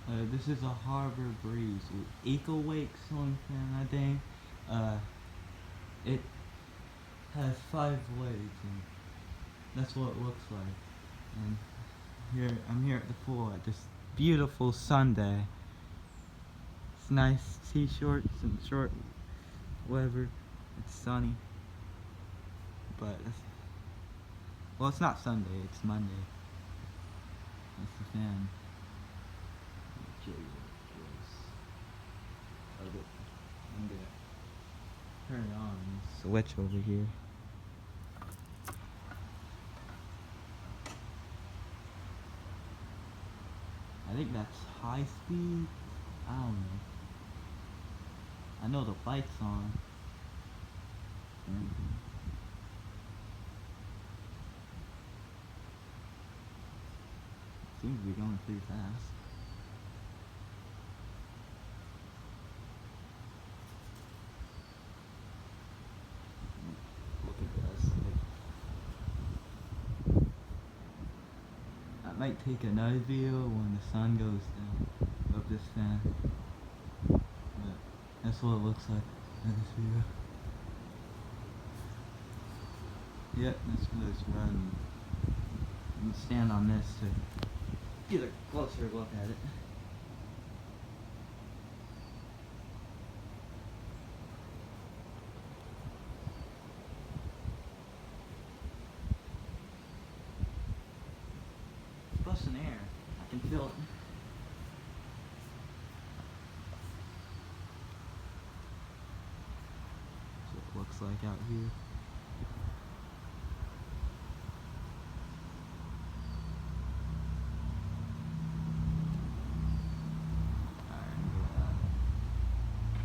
This is a Harbor Breeze Eco Wake ceiling fan, I think. It has 5 blades, and that's what it looks like. And I'm here at the pool at this beautiful Sunday. It's nice t-shirts and short, whatever. It's sunny, but well, it's not Sunday. It's Monday. That's the fan. I'm gonna turn it on and switch over here. I think that's high speed. I don't know. I know the light's on. Seems to be going pretty fast. Look at this. I might take another video when the sun goes down of this fan. But that's what it looks like in this video. Yep, that's good. It's running. You can stand on this to get a closer look at it. It's busting air. I can feel it. That's what it looks like out here.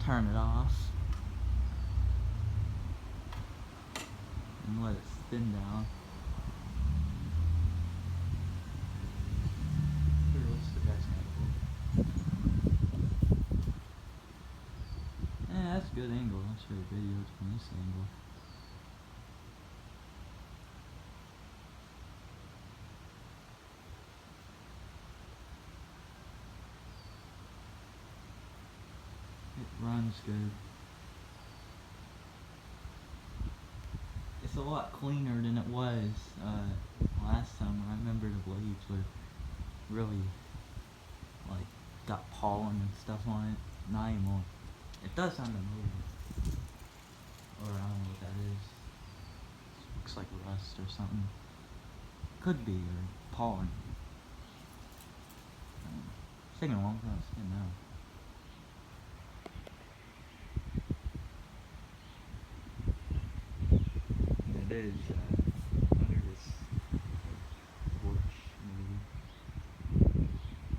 Turn it off and let it spin down. Here, what's the guy's angle? Yeah, that's a good angle. I'll show you videos from this angle. It runs good. It's a lot cleaner than it was last time. I remember the blades were really like got pollen and stuff on it. Not anymore. It does sound move. Or I don't know what that is. It looks like rust or something. Could be, or pollen. It's taking a long time to spin now. It is under this porch, maybe.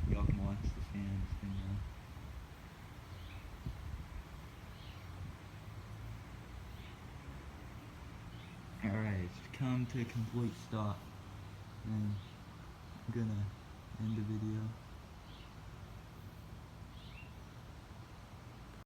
Y'all can watch the fan spin now. Alright, it's come to a complete stop. And I'm gonna end the video.